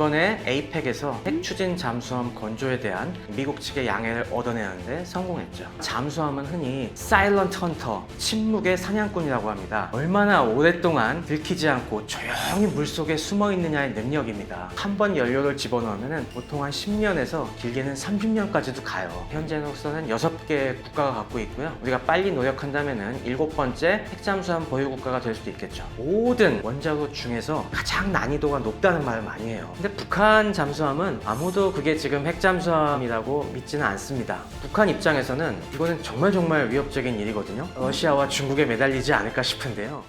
이번에 에이펙에서 핵 추진 잠수함 건조에 대한 미국 측의 양해를 얻어내는데 성공했죠. 잠수함은 흔히 사일런트 헌터, 침묵의 사냥꾼이라고 합니다. 얼마나 오랫동안 들키지 않고 조용히 물속에 숨어 있느냐의 능력입니다. 한 번 연료를 집어넣으면 보통 한 10년에서 길게는 30년까지도 가요. 현재로서는 6개 국가가 갖고 있고요. 우리가 빨리 노력한다면 7번째 핵잠수함 보유 국가가 될 수도 있겠죠. 모든 원자로 중에서 가장 난이도가 높다는 말을 많이 해요. 근데 북한 잠수함은 아무도 그게 지금 핵잠수함이라고 믿지는 않습니다. 북한 입장에서는 이거는 정말 위협적인 일이거든요. 러시아와 중국에 매달리지 않을까 싶은데요.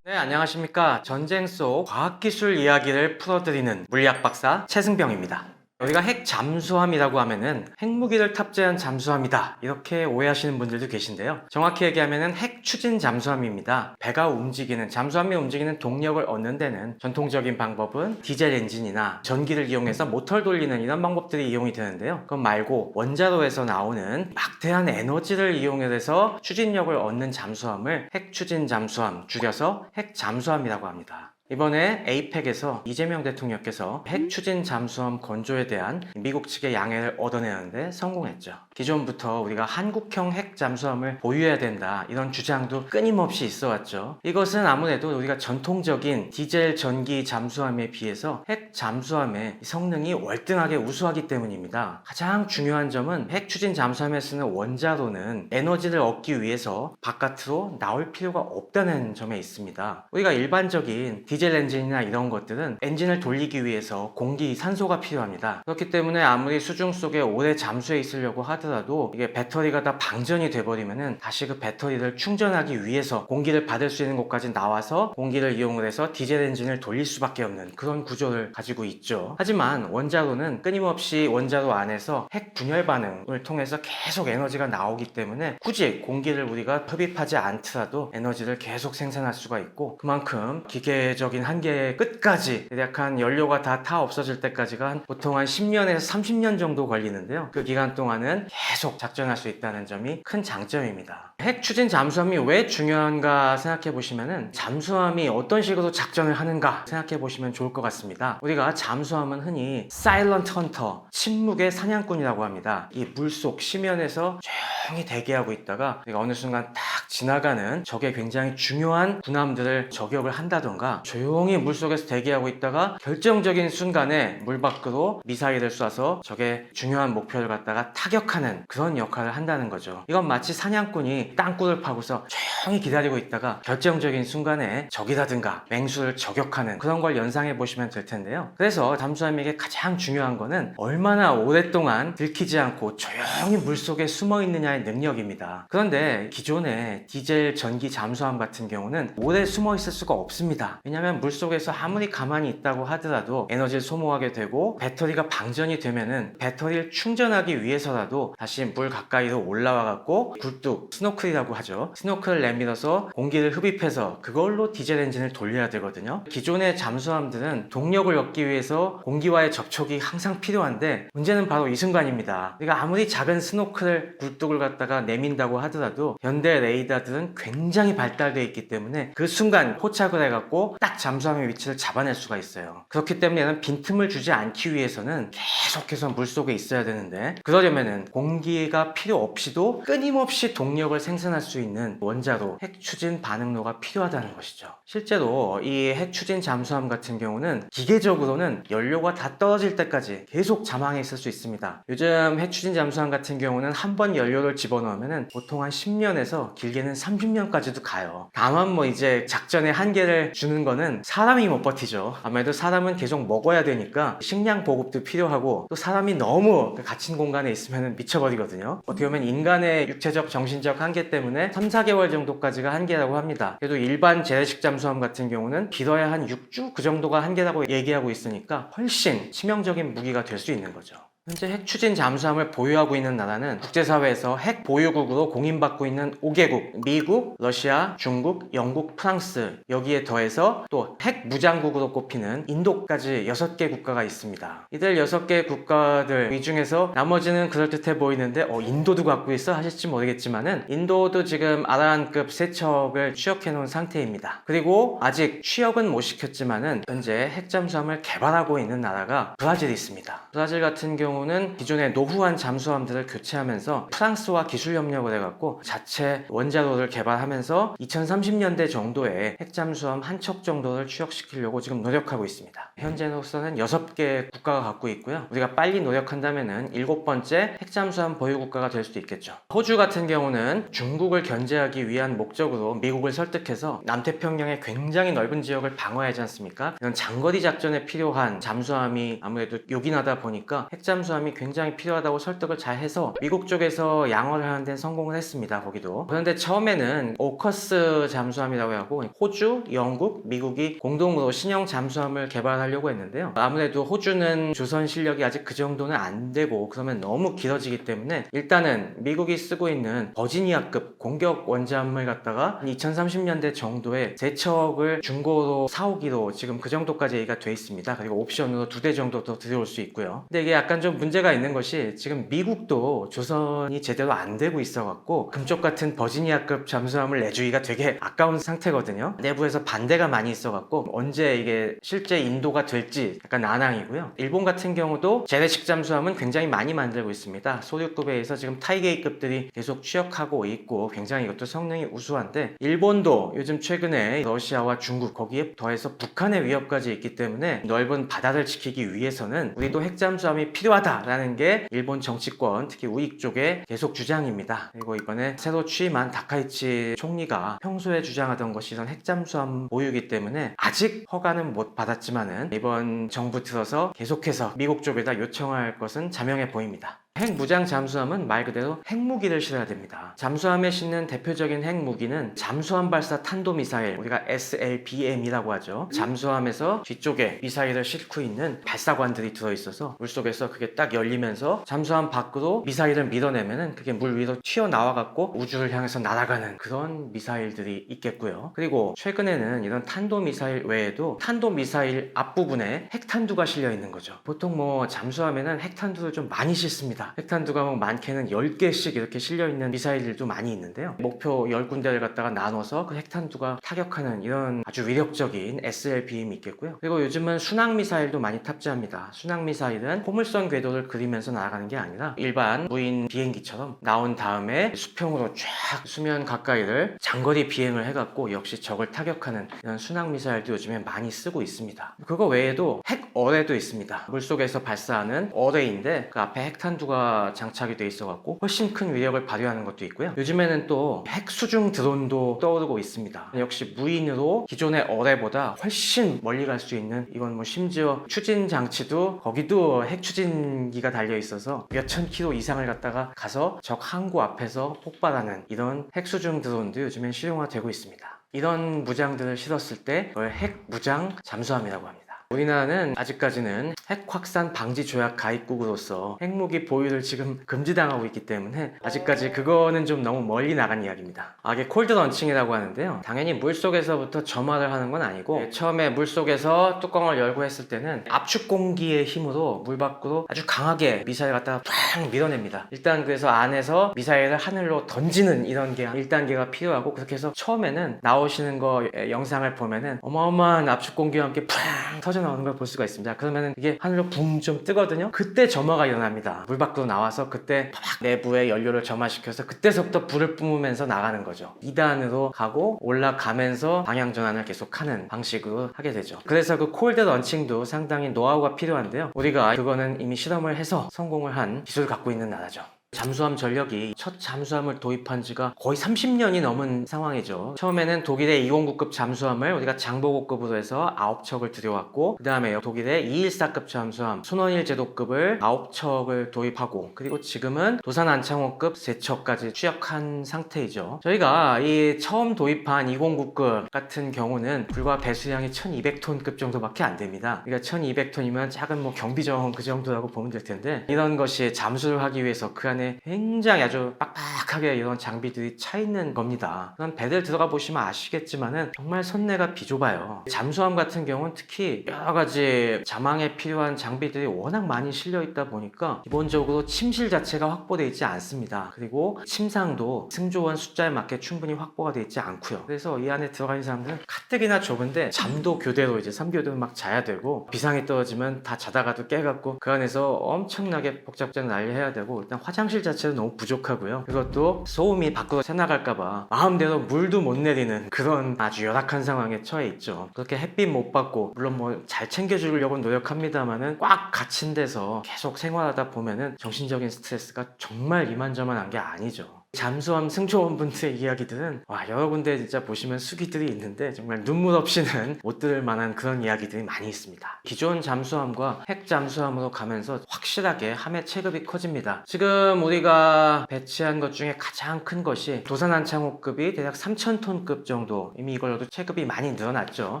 네, 안녕하십니까. 전쟁 속 과학기술 이야기를 풀어드리는 물리학박사 최승병입니다. 우리가 핵 잠수함이라고 하면은 핵무기를 탑재한 잠수함이다, 이렇게 오해하시는 분들도 계신데요. 정확히 얘기하면은 핵 추진 잠수함입니다. 배가 움직이는, 잠수함이 움직이는 동력을 얻는 데는 전통적인 방법은 디젤 엔진이나 전기를 이용해서 모터를 돌리는 이런 방법들이 이용이 되는데요. 그건 말고 원자로에서 나오는 막대한 에너지를 이용해서 추진력을 얻는 잠수함을 핵 추진 잠수함, 줄여서 핵 잠수함이라고 합니다. 이번에 에이펙에서 이재명 대통령께서 핵 추진 잠수함 건조에 대한 미국 측의 양해를 얻어내는데 성공했죠. 기존부터 우리가 한국형 핵 잠수함을 보유해야 된다, 이런 주장도 끊임없이 있어 왔죠. 이것은 아무래도 우리가 전통적인 디젤 전기 잠수함에 비해서 핵 잠수함의 성능이 월등하게 우수하기 때문입니다. 가장 중요한 점은 핵 추진 잠수함에 쓰는 원자로는 에너지를 얻기 위해서 바깥으로 나올 필요가 없다는 점에 있습니다. 우리가 일반적인 디젤 엔진이나 이런 것들은 엔진을 돌리기 위해서 공기, 산소가 필요합니다. 그렇기 때문에 아무리 수중 속에 오래 잠수해 있으려고 하더라도 이게 배터리가 다 방전이 돼버리면은 다시 그 배터리를 충전하기 위해서 공기를 받을 수 있는 곳까지 나와서 공기를 이용을 해서 디젤 엔진을 돌릴 수밖에 없는 그런 구조를 가지고 있죠. 하지만 원자로는 끊임없이 원자로 안에서 핵 분열 반응을 통해서 계속 에너지가 나오기 때문에 굳이 공기를 우리가 흡입하지 않더라도 에너지를 계속 생산할 수가 있고, 그만큼 기계적 한계의 끝까지 약간 연료가 다 없어질 때까지가 보통 한 10년에서 30년 정도 걸리는데요. 그 기간 동안은 계속 작전할 수 있다는 점이 큰 장점입니다. 핵 추진 잠수함이 왜 중요한가 생각해 보시면은 잠수함이 어떤 식으로 작전을 하는가 생각해 보시면 좋을 것 같습니다. 우리가 잠수함은 흔히 사일런트 헌터, 침묵의 사냥꾼이라고 합니다. 이 물속 심연에서 조용히 대기하고 있다가 우리가 어느 순간 딱 지나가는 적의 굉장히 중요한 군함들을 저격을 한다던가, 조용히 물속에서 대기하고 있다가 결정적인 순간에 물 밖으로 미사일을 쏴서 적의 중요한 목표를 갖다가 타격하는 그런 역할을 한다는 거죠. 이건 마치 사냥꾼이 땅굴을 파고서 조용히 기다리고 있다가 결정적인 순간에 적이라든가 맹수를 저격하는 그런 걸 연상해 보시면 될 텐데요. 그래서 잠수함에게 가장 중요한 거는 얼마나 오랫동안 들키지 않고 조용히 물속에 숨어 있느냐의 능력입니다. 그런데 기존의 디젤 전기 잠수함 같은 경우는 오래 숨어 있을 수가 없습니다. 왜냐하면 물속에서 아무리 가만히 있다고 하더라도 에너지를 소모하게 되고 배터리가 방전이 되면은 배터리를 충전하기 위해서라도 다시 물 가까이로 올라와 갖고 굴뚝, 스노클이라고 하죠. 스노클을 내밀어서 공기를 흡입해서 그걸로 디젤 엔진을 돌려야 되거든요. 기존의 잠수함들은 동력을 얻기 위해서 공기와의 접촉이 항상 필요한데 문제는 바로 이 순간입니다. 우리가 아무리 작은 스노클 굴뚝을 갖다가 내민다고 하더라도 현대 레이더들은 굉장히 발달되어 있기 때문에 그 순간 포착을 해갖고 딱 잠수함의 위치를 잡아낼 수가 있어요. 그렇기 때문에 얘는 빈틈을 주지 않기 위해서는 계속해서 물속에 있어야 되는데, 그러려면은 공기가 필요 없이도 끊임없이 동력을 생산할 수 있는 원자로, 핵 추진 반응로가 필요하다는 것이죠. 실제로 이 핵 추진 잠수함 같은 경우는 기계적으로는 연료가 다 떨어질 때까지 계속 잠항해 있을 수 있습니다. 요즘 핵 추진 잠수함 같은 경우는 한 번 연료를 집어넣으면 보통 한 10년에서 길게는 30년까지도 가요. 다만 이제 작전의 한계를 주는 거는 사람이 못 버티죠. 아무래도 사람은 계속 먹어야 되니까 식량 보급도 필요하고, 또 사람이 너무 갇힌 공간에 있으면 미쳐버리거든요. 어떻게 보면 인간의 육체적, 정신적 한계 때문에 3, 4개월 정도까지가 한계라고 합니다. 그래도 일반 재래식 잠수함 같은 경우는 길어야 한 6주? 그 정도가 한계라고 얘기하고 있으니까 훨씬 치명적인 무기가 될 수 있는 거죠. 현재 핵 추진 잠수함을 보유하고 있는 나라는 국제사회에서 핵 보유국으로 공인받고 있는 5개국, 미국, 러시아, 중국, 영국, 프랑스, 여기에 더해서 또 핵 무장국으로 꼽히는 인도까지 6개 국가가 있습니다. 이들 6개 국가들 이 중에서 나머지는 그럴듯해 보이는데 인도도 갖고 있어 하실지 모르겠지만은 인도도 지금 아라한급 세척을 취역해 놓은 상태입니다. 그리고 아직 취역은 못 시켰지만은 현재 핵 잠수함을 개발하고 있는 나라가 브라질이 있습니다. 브라질 같은 경우는 기존의 노후한 잠수함들을 교체하면서 프랑스와 기술 협력을 해갖고 자체 원자로를 개발하면서 2030년대 정도에 핵 잠수함 한 척 정도를 취역시키려고 지금 노력하고 있습니다. 현재로서는 6개 국가가 갖고 있고요. 우리가 빨리 노력한다면은 7번째 핵 잠수함 보유 국가가 될 수도 있겠죠. 호주 같은 경우는 중국을 견제하기 위한 목적으로 미국을 설득해서 남태평양의 굉장히 넓은 지역을 방어하지 않습니까? 이런 장거리 작전에 필요한 잠수함이 아무래도 요긴하다 보니까 핵 잠수함이 굉장히 필요하다고 설득을 잘 해서 미국 쪽에서 양호를 하는 데는 성공을 했습니다. 거기도. 그런데 처음에는 오커스 잠수함이라고 하고 호주, 영국, 미국이 공동으로 신형 잠수함을 개발하려고 했는데요. 아무래도 호주는 조선 실력이 아직 그 정도는 안 되고 그러면 너무 길어지기 때문에 일단은 미국이 쓰고 있는 버지니아급 공격 원잠을 갖다가 2030년대 정도에 세척을 중고로 사오기로 지금 그 정도까지 얘기가 돼 있습니다. 그리고 옵션으로 2대 정도 더 들여올 수 있고요. 근데 이게 약간 좀 문제가 있는 것이 지금 미국도 조선이 제대로 안 되고 있어갖고 금쪽 같은 버지니아급 잠수함을 내주기가 되게 아까운 상태거든요. 내부에서 반대가 많이 있어갖고 언제 이게 실제 인도가 될지 약간 난항이고요. 일본 같은 경우도 재래식 잠수함은 굉장히 많이 만들고 있습니다. 소류급에 의해서 지금 타이게이급들이 계속 취역하고 있고 굉장히 이것도 성능이 우수한데 일본도 요즘 최근에 러시아와 중국 거기에 더해서 북한의 위협까지 있기 때문에 넓은 바다를 지키기 위해서는 우리도 핵잠수함이 필요하다라는 게 일본 정치권 특히 우익 쪽의 계속 주장입니다. 그리고 이번에 새로 취임한 다카이치 총리가 평소에 주장하던 것이 이런 핵잠수함 보유이기 때문에 아직 허가는 못 받았지만은 이번 정부 들어서 계속해서 미국 쪽에다 요청할 것은 자명해 보입니다. 핵 무장 잠수함은 말 그대로 핵무기를 실어야 됩니다. 잠수함에 싣는 대표적인 핵무기는 잠수함 발사 탄도미사일, 우리가 SLBM이라고 하죠. 잠수함에서 뒤쪽에 미사일을 싣고 있는 발사관들이 들어있어서 물속에서 그게 딱 열리면서 잠수함 밖으로 미사일을 밀어내면은 그게 물 위로 튀어나와갖고 우주를 향해서 날아가는 그런 미사일들이 있겠고요. 그리고 최근에는 이런 탄도미사일 외에도 탄도미사일 앞부분에 핵탄두가 실려있는 거죠. 보통 뭐 잠수함에는 핵탄두를 좀 많이 싣습니다. 핵탄두가 뭐 많게는 10개씩 이렇게 실려있는 미사일들도 많이 있는데요. 목표 10군데를 갖다가 나눠서 그 핵탄두가 타격하는 이런 아주 위력적인 SLBM이 있겠고요. 그리고 요즘은 순항미사일도 많이 탑재합니다. 순항미사일은 포물선 궤도를 그리면서 날아가는 게 아니라 일반 무인 비행기처럼 나온 다음에 수평으로 쫙 수면 가까이를 장거리 비행을 해갖고 역시 적을 타격하는 이런 순항미사일도 요즘에 많이 쓰고 있습니다. 그거 외에도 핵어뢰도 있습니다. 물속에서 발사하는 어뢰인데 그 앞에 핵탄두가 장착이 돼 있어갖고 훨씬 큰 위력을 발휘하는 것도 있고요. 요즘에는 또 핵수중 드론도 떠오르고 있습니다. 역시 무인으로 기존의 어뢰보다 훨씬 멀리 갈 수 있는 이건 뭐 심지어 추진 장치도 거기도 핵 추진기가 달려 있어서 몇천 킬로 이상을 갖다가 가서 적 항구 앞에서 폭발하는 이런 핵수중 드론도 요즘엔 실용화되고 있습니다. 이런 무장들을 실었을 때 그걸 핵 무장 잠수함이라고 합니다. 우리나라는 아직까지는 핵 확산 방지 조약 가입국으로서 핵무기 보유를 지금 금지당하고 있기 때문에 아직까지 그거는 좀 너무 멀리 나간 이야기입니다. 이게 콜드 런칭이라고 하는데요. 당연히 물속에서부터 점화를 하는 건 아니고 처음에 물속에서 뚜껑을 열고 했을 때는 압축 공기의 힘으로 물 밖으로 아주 강하게 미사일 갖다가 팍 밀어냅니다. 일단 그래서 안에서 미사일을 하늘로 던지는 이런 게 1단계가 필요하고 그렇게 해서 처음에는 나오시는 거 영상을 보면은 어마어마한 압축 공기와 함께 팍 터져 나오는 걸 볼 수가 있습니다. 그러면 이게 하늘로 붕 좀 뜨거든요. 그때 점화가 일어납니다. 물 밖으로 나와서 그때 팍 내부의 연료를 점화시켜서 그때서부터 불을 뿜으면서 나가는 거죠. 2단으로 가고 올라가면서 방향 전환을 계속하는 방식으로 하게 되죠. 그래서 그 콜드 런칭도 상당히 노하우가 필요한데요. 우리가 그거는 이미 실험을 해서 성공을 한 기술을 갖고 있는 나라죠. 잠수함 전력이 첫 잠수함을 도입한 지가 거의 30년이 넘은 상황이죠. 처음에는 독일의 209급 잠수함을 우리가 장보고급으로 해서 9척을 들여왔고, 그 다음에 독일의 214급 잠수함 순원일 제도급을 9척을 도입하고, 그리고 지금은 도산 안창호급 3척까지 취역한 상태이죠. 저희가 이 처음 도입한 209급 같은 경우는 불과 배수량이 1200톤급 정도밖에 안 됩니다. 그러니까 1200톤이면 작은 뭐 경비정 그 정도라고 보면 될 텐데, 이런 것이 잠수를 하기 위해서 그 안에 굉장히 아주 빡빡하게 이런 장비들이 차 있는 겁니다. 그럼 배들 들어가 보시면 아시겠지만은 정말 선내가 비좁아요. 잠수함 같은 경우는 특히 여러 가지 자망에 필요한 장비들이 워낙 많이 실려 있다 보니까 기본적으로 침실 자체가 확보되어 있지 않습니다. 그리고 침상도 승조원 숫자에 맞게 충분히 확보가 되어 있지 않고요. 그래서 이 안에 들어가 있는 사람들은 가뜩이나 좁은데 잠도 교대로 이제 3교대로 막 자야 되고, 비상이 떨어지면 다 자다가도 깨갖고 그 안에서 엄청나게 복잡장 난리해야 되고, 일단 화장실 자체도 너무 부족하고요. 그것도 소음이 밖으로 새나갈까봐 마음대로 물도 못 내리는 그런 아주 열악한 상황에 처해 있죠. 그렇게 햇빛 못 받고, 물론 뭐 잘 챙겨주려고 노력합니다만은 꽉 갇힌 데서 계속 생활하다 보면은 정신적인 스트레스가 정말 이만저만한 게 아니죠. 잠수함 승조원분들의 이야기들은 여러 군데 진짜 보시면 수기들이 있는데 정말 눈물 없이는 못 들을 만한 그런 이야기들이 많이 있습니다. 기존 잠수함과 핵 잠수함으로 가면서 확실하게 함의 체급이 커집니다. 지금 우리가 배치한 것 중에 가장 큰 것이 도산 안창호급이 대략 3000톤급 정도, 이미 이걸로도 체급이 많이 늘어났죠.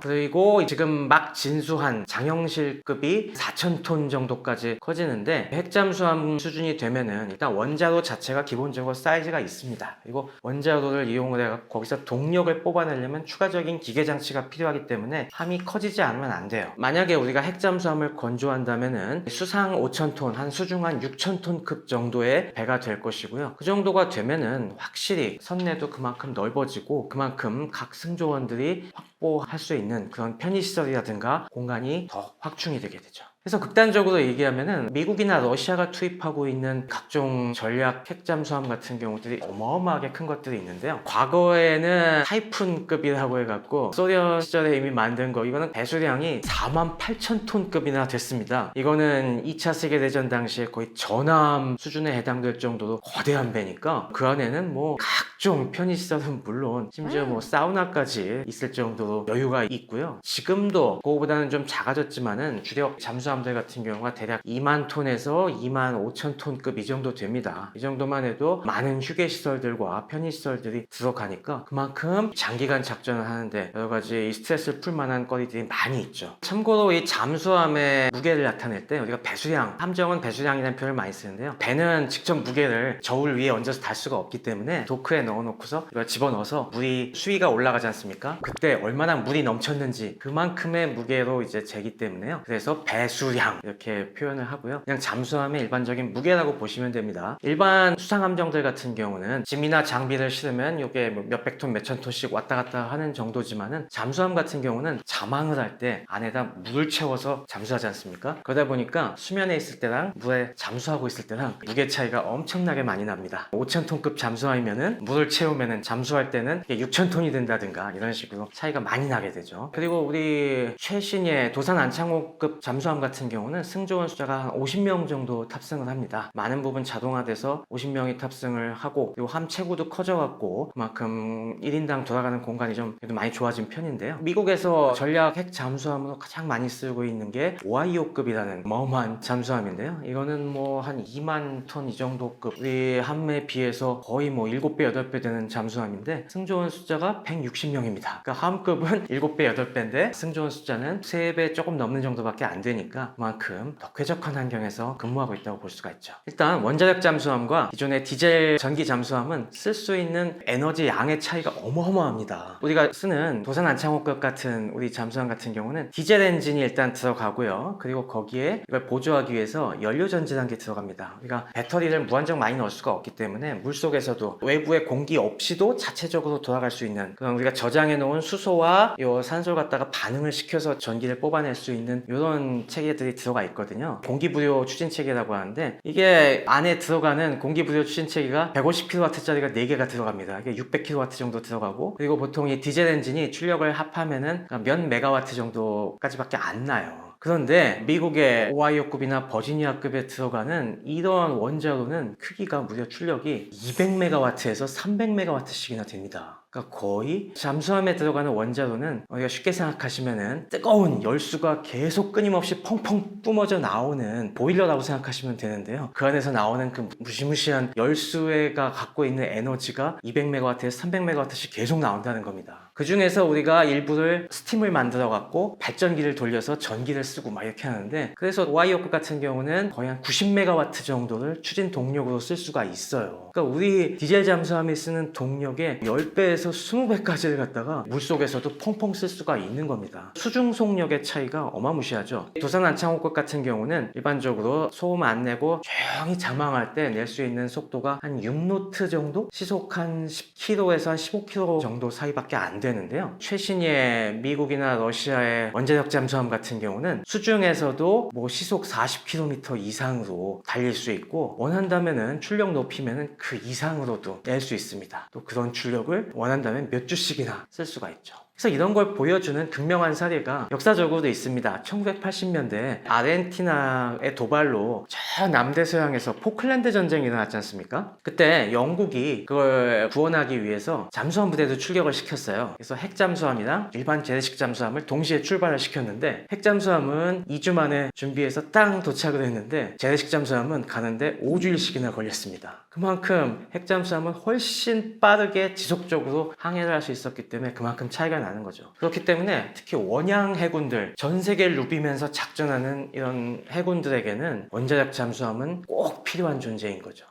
그리고 지금 막 진수한 장영실급이 4000톤 정도까지 커지는데, 핵 잠수함 수준이 되면은 일단 원자로 자체가 기본적으로 사이즈가 있습니다. 그리고 원자로를 이용을 해서 거기서 동력을 뽑아내려면 추가적인 기계 장치가 필요하기 때문에 함이 커지지 않으면 안 돼요. 만약에 우리가 핵잠수함을 건조한다면은 수상 5000톤, 한 수중한 6000톤급 정도의 배가 될 것이고요. 그 정도가 되면은 확실히 선내도 그만큼 넓어지고, 그만큼 각 승조원들이 확보할 수 있는 그런 편의시설이라든가 공간이 더 확충이 되게 되죠. 그래서 극단적으로 얘기하면은 미국이나 러시아가 투입하고 있는 각종 전략 핵잠수함 같은 경우들이 어마어마하게 큰 것들이 있는데요. 과거에는 타이푼급이라고 해갖고 소련 시절에 이미 만든 거, 이거는 배수량이 48,000톤급이나 됐습니다. 이거는 2차 세계대전 당시에 거의 전함 수준에 해당될 정도로 거대한 배니까 그 안에는 뭐 각종 편의시설은 물론 심지어 뭐 사우나까지 있을 정도로 여유가 있고요. 지금도 그거보다는 좀 작아졌지만은 주력 잠수함들 같은 경우가 대략 2만 톤에서 2만 5천 톤급 이 정도 됩니다. 이 정도만 해도 많은 휴게시설들과 편의시설들이 들어가니까 그만큼 장기간 작전을 하는데 여러 가지 스트레스를 풀 만한 거리들이 많이 있죠. 참고로 이 잠수함의 무게를 나타낼 때 우리가 배수량, 함정은 배수량이라는 표현을 많이 쓰는데요. 배는 직접 무게를 저울 위에 얹어서 달 수가 없기 때문에 도크에 넣어놓고서 이걸 집어넣어서 물이 수위가 올라가지 않습니까? 그때 얼마나 물이 넘쳤는지 그만큼의 무게로 이제 재기 때문에요. 그래서 배수량 이렇게 표현을 하고요. 그냥 잠수함의 일반적인 무게라고 보시면 됩니다. 일반 수상함정들 같은 경우는 짐이나 장비를 실으면 이게 몇백 톤, 몇천 톤씩 왔다 갔다 하는 정도지만은 잠수함 같은 경우는 자망을 할 때 안에다 물을 채워서 잠수하지 않습니까? 그러다 보니까 수면에 있을 때랑 물에 잠수하고 있을 때랑 무게 차이가 엄청나게 많이 납니다. 5,000톤급 잠수함이면은 물을 채우면은 잠수할 때는 6,000톤이 된다든가 이런 식으로 차이가 많이 나게 되죠. 그리고 우리 최신의 도산 안창호급 잠수함 같은 경우는 승조원 숫자가 한 50명 정도 탑승을 합니다. 많은 부분 자동화돼서 50명이 탑승을 하고, 그리고 함 체구도 커져갖고 그만큼 1인당 돌아가는 공간이 좀 그래도 많이 좋아진 편인데요. 미국에서 전략 핵 잠수함으로 가장 많이 쓰고 있는 게 오하이오급이라는 어마어마한 잠수함인데요. 이거는 뭐 한 2만 톤 이 정도급, 우리 함에 비해서 거의 뭐 7배, 8배 되는 잠수함인데 승조원 숫자가 160명입니다. 그러니까 함급은 7배, 8배인데 승조원 숫자는 3배 조금 넘는 정도밖에 안 되니까 그만큼 더 쾌적한 환경에서 근무하고 있다고 볼 수가 있죠. 일단 원자력 잠수함과 기존의 디젤 전기 잠수함은 쓸 수 있는 에너지 양의 차이가 어마어마합니다. 우리가 쓰는 도산 안창호급 같은 우리 잠수함 같은 경우는 디젤 엔진이 일단 들어가고요. 그리고 거기에 이걸 보조하기 위해서 연료 전지단계 들어갑니다. 우리가 배터리를 무한정 많이 넣을 수가 없기 때문에 물속에서도 외부의 공기 없이도 자체적으로 돌아갈 수 있는 그런, 우리가 저장해 놓은 수소와 요 산소를 갖다가 반응을 시켜서 전기를 뽑아낼 수 있는 이런 체계들이 들어가 있거든요. 공기부여 추진체계라고 하는데, 이게 안에 들어가는 공기부여 추진체계가 150kW짜리가 4개가 들어갑니다. 이게 600kW 정도 들어가고, 그리고 보통 이 디젤 엔진이 출력을 합하면은 몇 메가와트 정도까지밖에 안 나요. 그런데 미국의 오하이오급이나 버지니아급에 들어가는 이러한 원자로는 크기가 무려 출력이 200메가와트에서 300메가와트씩이나 됩니다. 그러니까 거의 잠수함에 들어가는 원자로는 우리가 쉽게 생각하시면은 뜨거운 열수가 계속 끊임없이 펑펑 뿜어져 나오는 보일러라고 생각하시면 되는데요. 그 안에서 나오는 그 무시무시한 열수가 갖고 있는 에너지가 200메가와트에서 300메가와트씩 계속 나온다는 겁니다. 그 중에서 우리가 일부를 스팀을 만들어 갖고 발전기를 돌려서 전기를 쓰고 막 이렇게 하는데, 그래서 오하이오급 같은 경우는 거의 한 90메가와트 정도를 추진 동력으로 쓸 수가 있어요. 그러니까 우리 디젤 잠수함이 쓰는 동력의 10배에서 20배까지를 갖다가 물속에서도 펑펑 쓸 수가 있는 겁니다. 수중 속력의 차이가 어마무시하죠. 두산 안창호급 같은 경우는 일반적으로 소음 안 내고 조용히 장망할 때 낼 수 있는 속도가 한 6노트 정도? 시속 한 10km에서 한 15km 정도 사이밖에 안 되는데요. 최신의 미국이나 러시아의 원자력 잠수함 같은 경우는 수중에서도 뭐 시속 40km 이상으로 달릴 수 있고, 원한다면은 출력 높이면은 그 이상으로도 낼 수 있습니다. 또 그런 출력을 원한다면 몇 주씩이나 쓸 수가 있죠. 그래서 이런 걸 보여주는 극명한 사례가 역사적으로도 있습니다. 1980년대 아르헨티나의 도발로 저 남대서양에서 포클랜드 전쟁이 일어났지 않습니까? 그때 영국이 그걸 구원하기 위해서 잠수함 부대도 출격을 시켰어요. 그래서 핵잠수함이랑 일반 재래식 잠수함을 동시에 출발을 시켰는데, 핵잠수함은 2주 만에 준비해서 땅 도착을 했는데 재래식 잠수함은 가는데 5주일씩이나 걸렸습니다. 그만큼 핵잠수함은 훨씬 빠르게 지속적으로 항해를 할 수 있었기 때문에 그만큼 차이가 나는 거죠. 그렇기 때문에 특히 원양 해군들, 전 세계를 누비면서 작전하는 이런 해군들에게는 원자력 잠수함은 꼭 필요한 존재인 거죠.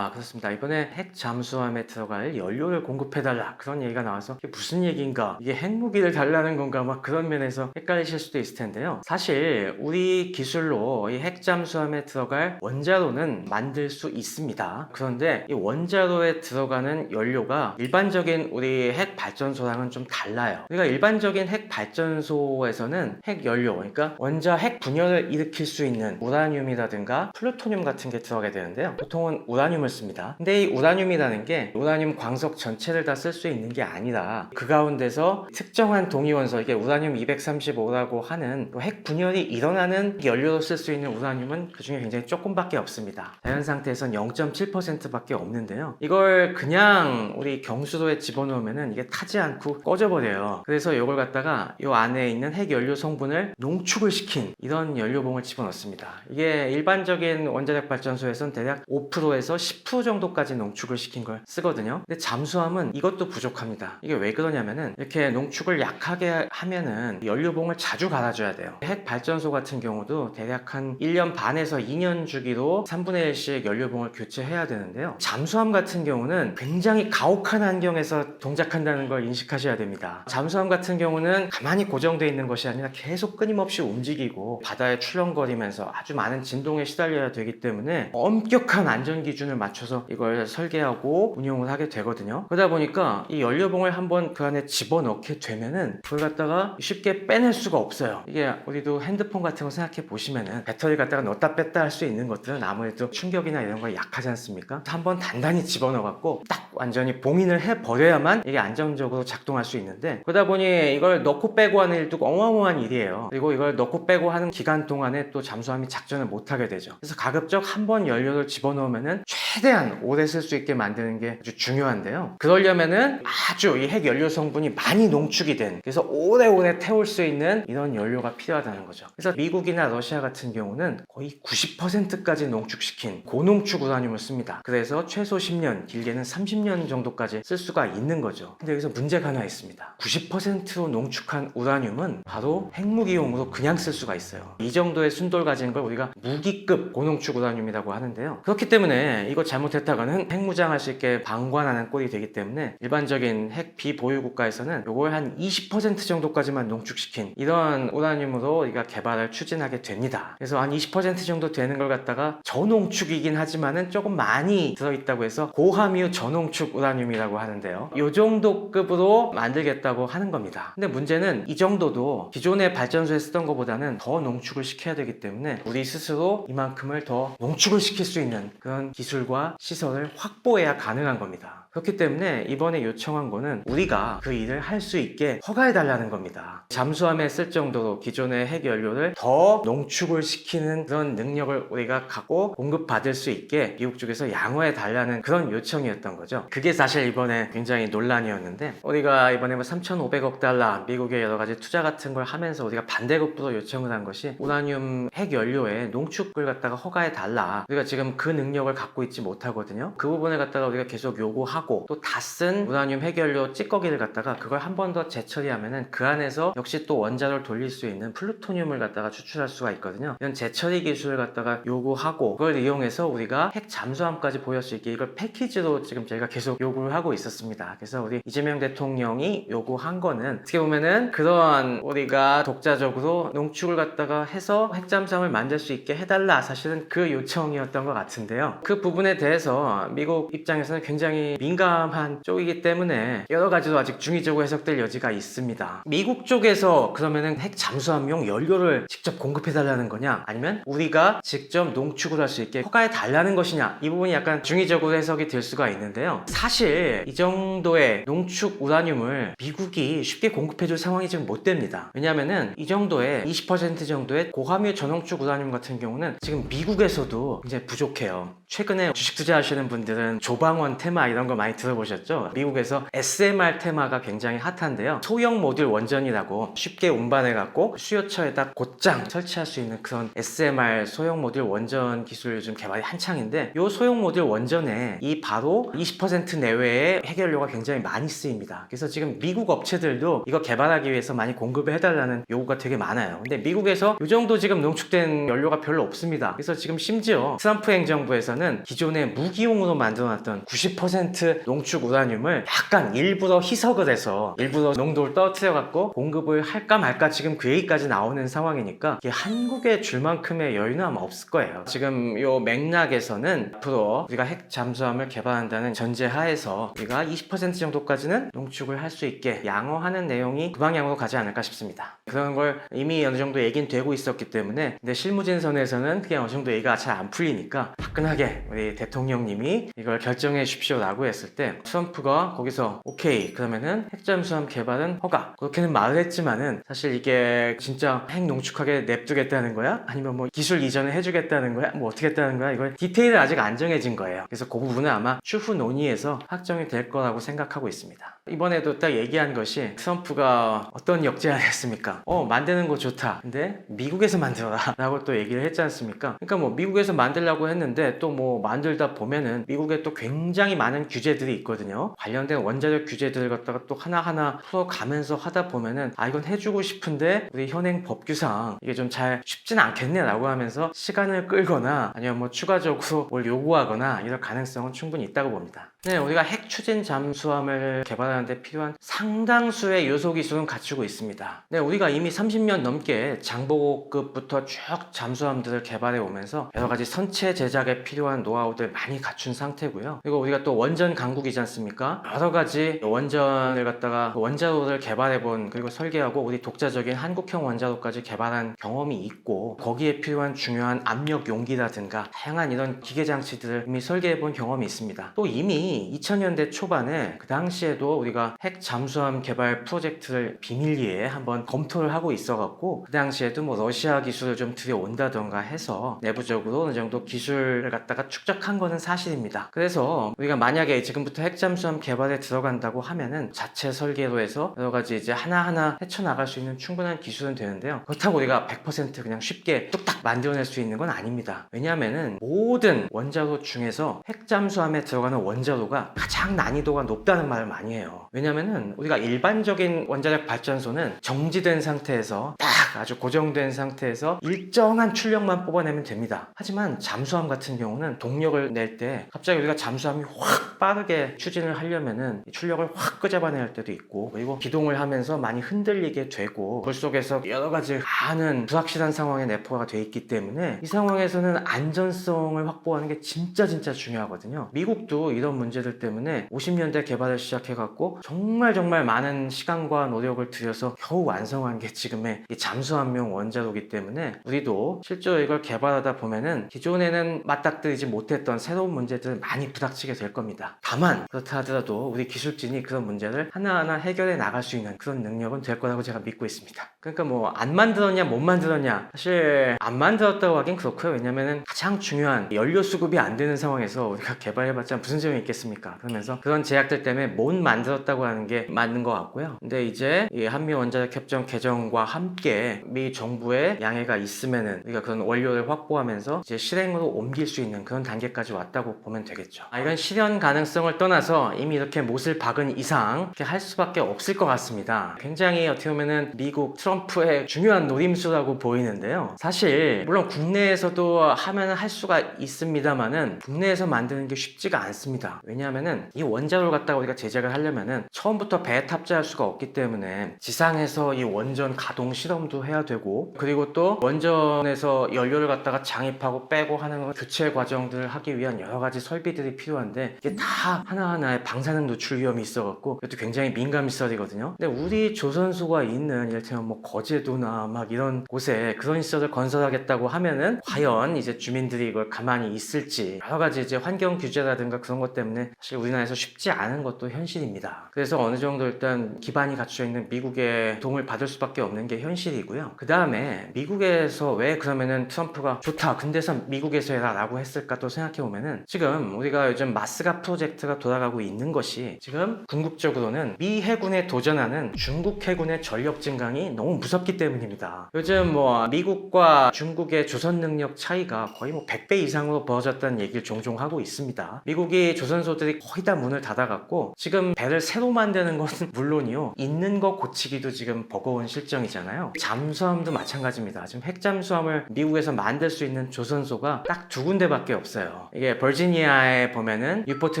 그렇습니다. 이번에 핵 잠수함에 들어갈 연료를 공급해달라, 그런 얘기가 나와서 이게 무슨 얘기인가, 이게 핵무기를 달라는 건가, 막 그런 면에서 헷갈리실 수도 있을 텐데요. 사실 우리 기술로 이 핵 잠수함에 들어갈 원자로는 만들 수 있습니다. 그런데 이 원자로에 들어가는 연료가 일반적인 우리 핵 발전소랑은 좀 달라요. 우리가 일반적인 핵 발전소에서는 핵 연료, 그러니까 원자 핵 분열을 일으킬 수 있는 우라늄이라든가 플루토늄 같은 게 들어가게 되는데요. 보통은 우라늄을 씁니다. 근데 이 우라늄이라는 게 우라늄 광석 전체를 다 쓸 수 있는 게 아니라 그 가운데서 특정한 동위원소, 이게 우라늄 235라고 하는 핵 분열이 일어나는 연료로 쓸 수 있는 우라늄은 그 중에 굉장히 조금밖에 없습니다. 자연 상태에선 0.7%밖에 없는데요. 이걸 그냥 우리 경수로에 집어넣으면은 이게 타지 않고 꺼져버려요. 그래서 이걸 갖다가 이 안에 있는 핵 연료 성분을 농축을 시킨 이런 연료봉을 집어넣습니다. 이게 일반적인 원자력 발전소에선 대략 5%에서 10% 정도까지 농축을 시킨 걸 쓰거든요. 근데 잠수함은 이것도 부족합니다. 이게 왜 그러냐면은 이렇게 농축을 약하게 하면은 연료봉을 자주 갈아줘야 돼요. 핵 발전소 같은 경우도 대략 한 1년 반에서 2년 주기로 3분의 1씩 연료봉을 교체해야 되는데요. 잠수함 같은 경우는 굉장히 가혹한 환경에서 동작한다는 걸 인식하셔야 됩니다. 잠수함 같은 경우는 가만히 고정되어 있는 것이 아니라 계속 끊임없이 움직이고 바다에 출렁거리면서 아주 많은 진동에 시달려야 되기 때문에 엄격한 안전 기준을 맞춰서 이걸 설계하고 운용을 하게 되거든요. 그러다 보니까 이 연료봉을 한번 그 안에 집어넣게 되면은 그걸 갖다가 쉽게 빼낼 수가 없어요. 이게 우리도 핸드폰 같은 거 생각해 보시면은 배터리 갖다가 넣었다 뺐다 할 수 있는 것들은 아무래도 충격이나 이런 거 약하지 않습니까? 한번 단단히 집어넣어 갖고 딱 완전히 봉인을 해 버려야만 이게 안정적으로 작동할 수 있는데, 그러다 보니 이걸 넣고 빼고 하는 일도 어마어마한 일이에요. 그리고 이걸 넣고 빼고 하는 기간 동안에 또 잠수함이 작전을 못 하게 되죠. 그래서 가급적 한번 연료를 집어넣으면은 최대한 오래 쓸 수 있게 만드는 게 아주 중요한데요. 그러려면은 아주 이 핵 연료 성분이 많이 농축이 된, 그래서 오래오래 태울 수 있는 이런 연료가 필요하다는 거죠. 그래서 미국이나 러시아 같은 경우는 거의 90%까지 농축시킨 고농축 우라늄을 씁니다. 그래서 최소 10년, 길게는 30년 정도까지 쓸 수가 있는 거죠. 근데 여기서 문제가 하나 있습니다. 90%로 농축한 우라늄은 바로 핵무기용으로 그냥 쓸 수가 있어요. 이 정도의 순도를 가진 걸 우리가 무기급 고농축 우라늄이라고 하는데요. 그렇기 때문에 이거 잘못했다가는 핵무장할 수 있게 방관하는 꼴이 되기 때문에 일반적인 핵 비보유 국가에서는 이걸 한 20% 정도까지만 농축시킨 이런 우라늄으로 우리가 개발을 추진하게 됩니다. 그래서 한 20% 정도 되는 걸 갖다가 저농축이긴 하지만은 조금 많이 들어있다고 해서 고함유 저농축 우라늄이라고 하는데요. 이 정도 급으로 만들겠다고 하는 겁니다. 근데 문제는 이 정도도 기존의 발전소에 쓰던 것보다는 더 농축을 시켜야 되기 때문에 우리 스스로 이만큼을 더 농축을 시킬 수 있는 그런 기술과 인력과 시설을 확보해야 가능한 겁니다. 그렇기 때문에 이번에 요청한 거는 우리가 그 일을 할 수 있게 허가해달라는 겁니다. 잠수함에 쓸 정도로 기존의 핵연료를 더 농축을 시키는 그런 능력을 우리가 갖고 공급받을 수 있게 미국 쪽에서 양호해달라는 그런 요청이었던 거죠. 그게 사실 이번에 굉장히 논란이었는데, 우리가 이번에 뭐 3,500억 달러 미국의 여러 가지 투자 같은 걸 하면서 우리가 반대급부로 요청을 한 것이 우라늄 핵연료의 농축을 갖다가 허가해달라. 우리가 지금 그 능력을 갖고 있지 못하거든요. 그 부분을 갖다가 우리가 계속 요구하고, 또 다 쓴 우라늄 핵연료 찌꺼기를 갖다가 그걸 한 번 더 재처리하면은 그 안에서 역시 또 원자로를 돌릴 수 있는 플루토늄을 갖다가 추출할 수가 있거든요. 이런 재처리 기술을 갖다가 요구하고, 그걸 이용해서 우리가 핵 잠수함까지 보일 수 있게 이걸 패키지로 지금 저희가 계속 요구를 하고 있었습니다. 그래서 우리 이재명 대통령이 요구한 거는 어떻게 보면은 그런 우리가 독자적으로 농축을 갖다가 해서 핵 잠수함을 만들 수 있게 해달라, 사실은 그 요청이었던 것 같은데요. 그 부분에 대해서 미국 입장에서는 굉장히 민감한 쪽이기 때문에 여러 가지로 아직 중의적으로 해석될 여지가 있습니다. 미국 쪽에서 그러면은 핵 잠수함용 연료를 직접 공급해달라는 거냐, 아니면 우리가 직접 농축을 할 수 있게 허가해달라는 것이냐, 이 부분이 약간 중의적으로 해석이 될 수가 있는데요. 사실 이 정도의 농축 우라늄을 미국이 쉽게 공급해줄 상황이 지금 못 됩니다. 왜냐하면은 이 정도의 20% 정도의 고함유 전홍축 우라늄 같은 경우는 지금 미국에서도 굉장히 부족해요. 최근에 주식 투자하시는 분들은 조방원 테마 이런 거 많이 들어보셨죠? 미국에서 SMR 테마가 굉장히 핫한데요. 소형 모듈 원전이라고 쉽게 운반해갖고 수요처에다 곧장 설치할 수 있는 그런 SMR 소형 모듈 원전 기술 요즘 개발이 한창인데, 이 소형 모듈 원전에 이 바로 20% 내외의 핵연료가 굉장히 많이 쓰입니다. 그래서 지금 미국 업체들도 이거 개발하기 위해서 많이 공급을 해달라는 요구가 되게 많아요. 근데 미국에서 이 정도 지금 농축된 연료가 별로 없습니다. 그래서 지금 심지어 트럼프 행정부에서는 기존의 무기용으로 만들어놨던 90% 농축 우라늄을 약간 일부러 희석을 해서 일부러 농도를 떨어뜨려갖고 공급을 할까 말까 지금 그 얘기까지 나오는 상황이니까 이게 한국에 줄 만큼의 여유는 아마 없을 거예요. 지금 요 맥락에서는 앞으로 우리가 핵 잠수함을 개발한다는 전제하에서 우리가 20% 정도까지는 농축을 할 수 있게 양호하는 내용이 그 방향으로 가지 않을까 싶습니다. 그런 걸 이미 어느 정도 얘기는 되고 있었기 때문에, 근데 실무진선에서는 그게 어느 정도 얘기가 잘 안 풀리니까 화끈하게 우리 대통령님이 이걸 결정해 주십시오 라고 했을 때, 트럼프가 거기서 오케이 그러면은 핵잠수함 개발은 허가, 그렇게는 말을 했지만은 사실 이게 진짜 핵 농축하게 냅두겠다는 거야? 아니면 뭐 기술 이전을 해주겠다는 거야? 뭐 어떻게 했다는 거야? 이걸 디테일은 아직 안 정해진 거예요. 그래서 그 부분은 아마 추후 논의에서 확정이 될 거라고 생각하고 있습니다. 이번에도 딱 얘기한 것이, 트럼프가 어떤 역제안을 했습니까? 만드는 거 좋다, 근데 미국에서 만들어라 라고 또 얘기를 했지 않습니까? 그러니까 뭐 미국에서 만들려고 했는데 또 뭐 만들다 보면은 미국에 또 굉장히 많은 규제들이 있거든요. 관련된 원자력 규제들을 갖다가 또 하나하나 풀어가면서 하다 보면은 이건 해주고 싶은데 우리 현행 법규상 이게 좀 잘 쉽진 않겠네 라고 하면서 시간을 끌거나 아니면 뭐 추가적으로 뭘 요구하거나 이럴 가능성은 충분히 있다고 봅니다. 네, 우리가 핵 추진 잠수함을 개발하는데 필요한 상당수의 요소 기술은 갖추고 있습니다. 네, 우리가 이미 30년 넘게 장보고급부터 쭉 잠수함들을 개발해 오면서 여러 가지 선체 제작에 필요한 노하우들 많이 갖춘 상태고요. 그리고 우리가 또 원전 강국이지 않습니까? 여러 가지 원전을 갖다가 원자로를 개발해 본, 그리고 설계하고 우리 독자적인 한국형 원자로까지 개발한 경험이 있고, 거기에 필요한 중요한 압력 용기라든가 다양한 이런 기계 장치들을 이미 설계해 본 경험이 있습니다. 또 이미 2000년대 초반에 그 당시에도 우리가 핵 잠수함 개발 프로젝트를 비밀리에 한번 검토를 하고 있어갖고, 그 당시에도 뭐 러시아 기술을 좀 들여온다던가 해서 내부적으로 어느 정도 기술을 갖다가 축적한 거는 사실입니다. 그래서 우리가 만약에 지금부터 핵 잠수함 개발에 들어간다고 하면은 자체 설계로 해서 여러 가지 이제 하나하나 헤쳐나갈 수 있는 충분한 기술은 되는데요. 그렇다고 우리가 100% 그냥 쉽게 뚝딱 만들어낼 수 있는 건 아닙니다. 왜냐하면은 모든 원자로 중에서 핵 잠수함에 들어가는 원자로가 가장 난이도가 높다는 말을 많이 해요. 왜냐면은 우리가 일반적인 원자력 발전소는 정지된 상태에서 딱 아주 고정된 상태에서 일정한 출력만 뽑아내면 됩니다. 하지만 잠수함 같은 경우는 동력을 낼 때 갑자기 우리가 잠수함이 확 빠르게 추진을 하려면은 출력을 확 끄잡아내야 할 때도 있고, 그리고 기동을 하면서 많이 흔들리게 되고 물 속에서 여러 가지 많은 불확실한 상황에 내포가 돼 있기 때문에 이 상황에서는 안전성을 확보하는 게 진짜 중요하거든요. 미국도 이런 문제들 때문에 50년대 개발을 시작해갖고 정말 많은 시간과 노력을 들여서 겨우 완성한 게 지금의 이 잠수함용 원자로이기 때문에 우리도 실제로 이걸 개발하다 보면은 기존에는 맞닥뜨리지 못했던 새로운 문제들을 많이 부닥치게 될 겁니다. 다만 그렇다 하더라도 우리 기술진이 그런 문제를 하나하나 해결해 나갈 수 있는 그런 능력은 될 거라고 제가 믿고 있습니다. 그러니까 뭐 안 만들었냐 못 만들었냐, 사실 안 만들었다고 하긴 그렇고요. 왜냐면은 가장 중요한 연료 수급이 안 되는 상황에서 우리가 개발해봤자 무슨 소용이 있겠습니까? 그러면서 그런 제약들 때문에 못 만들었다고 하는 게 맞는 것 같고요. 근데 이제 이 한미 원자력 협정 개정과 함께 미 정부의 양해가 있으면은 우리가 그런 원료를 확보하면서 이제 실행으로 옮길 수 있는 그런 단계까지 왔다고 보면 되겠죠. 이건 실현 가능성을 떠나서 이미 이렇게 못을 박은 이상 이렇게 할 수밖에 없을 것 같습니다. 굉장히 어떻게 보면은 미국 트럼프의 중요한 노림수라고 보이는데요. 사실 물론 국내에서도 하면 할 수가 있습니다만은 국내에서 만드는 게 쉽지가 않습니다. 왜냐하면은 이 원자로를 갖다가 우리가 제작을 하려면은 처음부터 배에 탑재할 수가 없기 때문에 지상에서 이 원전 가동 실험도 해야 되고, 그리고 또 원전에서 연료를 갖다가 장입하고 빼고 하는 교체 과정들을 하기 위한 여러 가지 설비들이 필요한데 이게 다 하나하나의 방사능 노출 위험이 있어갖고 이것도 굉장히 민감한 시설이거든요. 근데 우리 조선소가 있는 이를테면 뭐 거제도나 막 이런 곳에 그런 시설을 건설하겠다고 하면은 과연 이제 주민들이 이걸 가만히 있을지, 여러 가지 이제 환경 규제라든가 그런 것 때문에 사실 우리나라에서 쉽지 않은 것도 현실입니다. 그래서 어느 정도 일단 기반이 갖춰져 있는 미국의 도움을 받을 수밖에 없는 게 현실이고요. 그 다음에 미국에서 왜 그러면은 트럼프가 좋다 근데서 미국에서 해라 라고 했을까 또 생각해보면은 지금 우리가 요즘 마스가 프로젝트가 돌아가고 있는 것이 지금 궁극적으로는 미 해군에 도전하는 중국 해군의 전력 증강이 너무 무섭기 때문입니다. 요즘 뭐 미국과 중국의 조선 능력 차이가 거의 뭐 100배 이상으로 벌어졌다는 얘기를 종종 하고 있습니다. 미국이 조선소들이 거의 다 문을 닫아갔고 지금 배를 새로 만드는 것은 물론이요, 있는 거 고치기도 지금 버거운 실정이잖아요. 잠수함도 마찬가지입니다. 지금 핵잠수함을 미국에서 만들 수 있는 조선소가 딱 두 군데밖에 없어요. 이게 버지니아에 보면은 뉴포트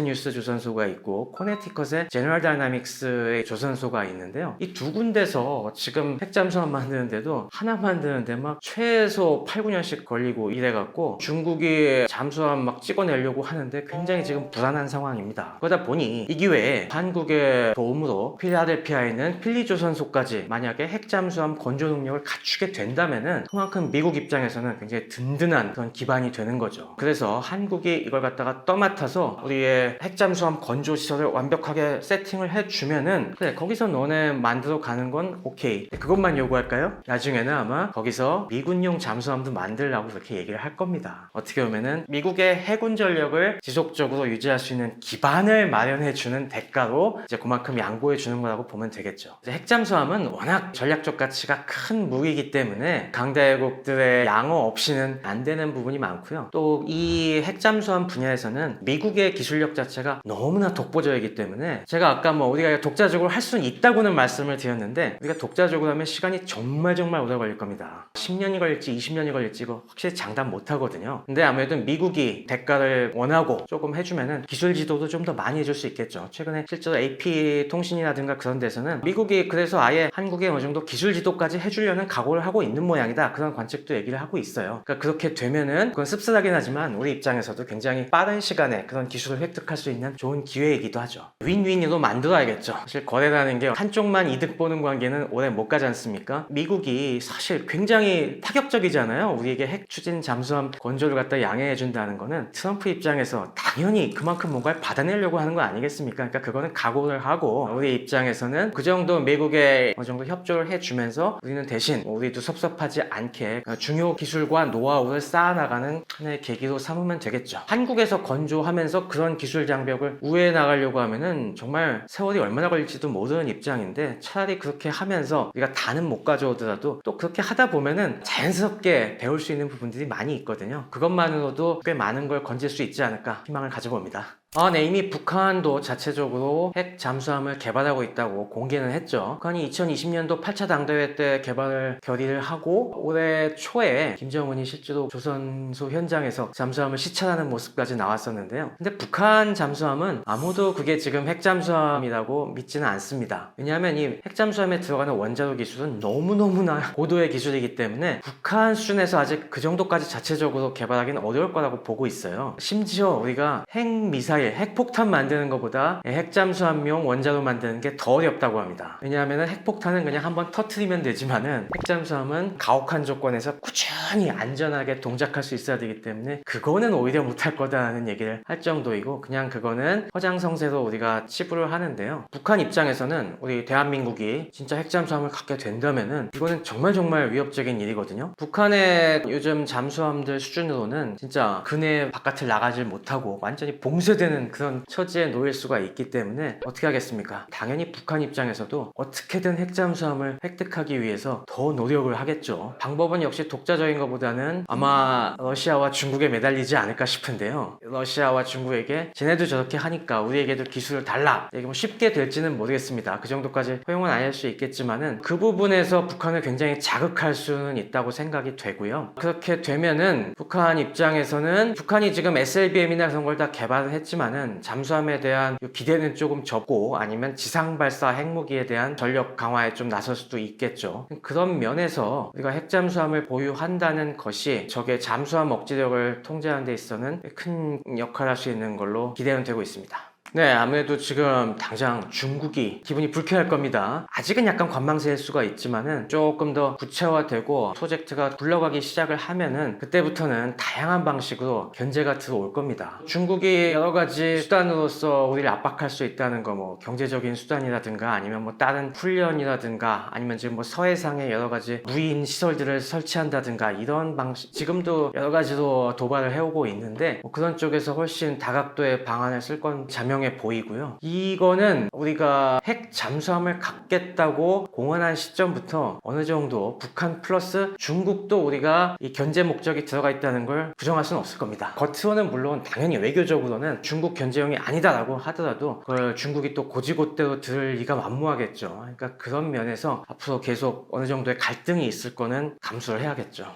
뉴스 조선소가 있고 코네티컷에 제너럴 다이나믹스의 조선소가 있는데요. 이 두 군데서 지금 핵잠수함 만드는데도 하나 만드는데 막 최소 8, 9년씩 걸리고 이래갖고 중국이 잠수함 막 찍어내려고 하는데 굉장히 지금 불안한 상황입니다. 그러다 보니 이 기회에 한국의 도움으로 필라델피아에 있는 필리조선소까지 만약에 핵잠수함 건조 능력을 갖추게 된다면은 그만큼 미국 입장에서는 굉장히 든든한 그런 기반이 되는 거죠. 그래서 한국이 이걸 갖다가 떠맡아서 우리의 핵잠수함 건조 시설을 완벽하게 세팅을 해주면은 그래 거기서 너네 만들어 가는 건 오케이, 그것만 요구할까요? 나중에는 아마 거기서 미군용 잠수함도 만들라고 그렇게 얘기를 할 겁니다. 어떻게 보면은 미국의 해군 전력을 지속적으로 유지할 수 있는 기반을 마련해주는 대가로 이제 그만큼 양보해주는 거라고 보면 되겠죠. 이제 핵잠수함은 워낙 전략적 가치가 큰 무기이기 때문에 강대국들의 양호 없이는 안 되는 부분이 많고요. 또 이 핵잠수함 분야에서는 미국의 기술력 자체가 너무나 독보적이기 때문에 제가 아까 뭐 우리가 독자적으로 할 수는 있다고는 말씀을 드렸는데 우리가 독자적으로 하면 시간이 정말 오래 걸릴 겁니다. 10년이 걸릴지 20년이 걸릴지 이거 확실히 장담 못 하거든요. 근데 아무래도 미국이 대가를 원하고 조금 해주면은 기술 지도도 좀 더 많이 해줄 수 있겠죠. 최근에 실제로 AP 통신이라든가 그런 데서는 미국이 그래서 아예 한국에 어느 정도 기술 지도까지 해주려는 각오를 하고 있는 모양이다, 그런 관측도 얘기를 하고 있어요. 그러니까 그렇게 되면은 그건 씁쓸하긴 하지만 우리 입장에서도 굉장히 빠른 시간에 그런 기술을 획득할 수 있는 좋은 기회이기도 하죠. 윈윈으로 만들어야겠죠. 사실 거래라는 게 한쪽만 이득 보는 관계는 오래 못 가지 않습니까? 미국이 사실 굉장히 파격적이잖아요. 우리에게 핵 추진 잠수함 건조를 갖다 양해해 준다는 거는 트럼프 입장에서 당연히 그만큼 뭔가를 받아내려고 하는 거 아니겠습니까? 그러니까 그거는 각오를 하고 우리 입장에서는 그 정도 미국에 어느 정도 협조를 해주면서 우리는 대신 우리도 섭섭하지 않게 중요 기술과 노하우를 쌓아나가는 하나의 계기로 삼으면 되겠죠. 한국에서 건조하면서 그런 기술 장벽을 우회해 나가려고 하면은 정말 세월이 얼마나 걸릴지도 모르는 입장인데 차라리 그렇게 하면서 우리가 다는 못 가져오더라도 또 그렇게 하다 보면은 자연스럽게 배울 수 있는 부분들이 많이 있거든요. 그것만으로도 꽤 많은 걸 건질 수 있지 않을까 희망을 가져봅니다. 네, 이미 북한도 자체적으로 핵 잠수함을 개발하고 있다고 공개는 했죠. 북한이 2020년도 8차 당대회 때 개발을 결의를 하고 올해 초에 김정은이 실제로 조선소 현장에서 잠수함을 시찰하는 모습까지 나왔었는데요. 근데 북한 잠수함은 아무도 그게 지금 핵 잠수함이라고 믿지는 않습니다. 왜냐하면 이 핵 잠수함에 들어가는 원자로 기술은 너무너무나 고도의 기술이기 때문에 북한 수준에서 아직 그 정도까지 자체적으로 개발하기는 어려울 거라고 보고 있어요. 심지어 우리가 핵 미사일 사실 핵폭탄 만드는 것보다 핵잠수함용 원자로 만드는 게 더 어렵다고 합니다. 왜냐하면 핵폭탄은 그냥 한번 터트리면 되지만은 핵잠수함은 가혹한 조건에서 꾸준히 안전하게 동작할 수 있어야 되기 때문에 그거는 오히려 못할 거다라는 얘기를 할 정도이고, 그냥 그거는 허장성세로 우리가 치부를 하는데요. 북한 입장에서는 우리 대한민국이 진짜 핵잠수함을 갖게 된다면은 이거는 정말 위협적인 일이거든요. 북한의 요즘 잠수함들 수준으로는 진짜 근해 바깥을 나가질 못하고 완전히 봉쇄되는 그런 처지에 놓일 수가 있기 때문에 어떻게 하겠습니까? 당연히 북한 입장에서도 어떻게든 핵잠수함을 획득하기 위해서 더 노력을 하겠죠. 방법은 역시 독자적인 것보다는 아마 러시아와 중국에 매달리지 않을까 싶은데요. 러시아와 중국에게 쟤네도 저렇게 하니까 우리에게도 기술을 달라, 이게 뭐 쉽게 될지는 모르겠습니다. 그 정도까지 허용은 아닐 수 있겠지만은 그 부분에서 북한을 굉장히 자극할 수는 있다고 생각이 되고요. 그렇게 되면은 북한 입장에서는 북한이 지금 SLBM이나 그런 걸 다 개발을 했지만은 잠수함에 대한 기대는 조금 적고, 아니면 지상 발사 핵무기에 대한 전력 강화에 좀 나설 수도 있겠죠. 그런 면에서 우리가 핵잠수함을 보유한다는 것이 적의 잠수함 억지력을 통제하는 데 있어서는 큰 역할을 할 수 있는 걸로 기대는 되고 있습니다. 네, 아무래도 지금 당장 중국이 기분이 불쾌할 겁니다. 아직은 약간 관망세일 수가 있지만은 조금 더 구체화되고 프로젝트가 굴러가기 시작을 하면은 그때부터는 다양한 방식으로 견제가 들어올 겁니다. 중국이 여러 가지 수단으로서 우리를 압박할 수 있다는 거, 뭐 경제적인 수단이라든가 아니면 뭐 다른 훈련이라든가 아니면 지금 뭐 서해상에 여러 가지 무인 시설들을 설치한다든가 이런 방식, 지금도 여러 가지로 도발을 해오고 있는데 뭐 그런 쪽에서 훨씬 다각도의 방안을 쓸 건 자명해 보이고요. 이거는 우리가 핵 잠수함을 갖겠다고 공언한 시점부터 어느 정도 북한 플러스 중국도 우리가 이 견제 목적이 들어가 있다는 걸 부정할 수는 없을 겁니다. 겉으로는 물론 당연히 외교적으로는 중국 견제용이 아니다라고 하더라도 그걸 중국이 또 고지고대로 들을 리가 만무하겠죠. 그러니까 그런 면에서 앞으로 계속 어느 정도의 갈등이 있을 거는 감수를 해야겠죠.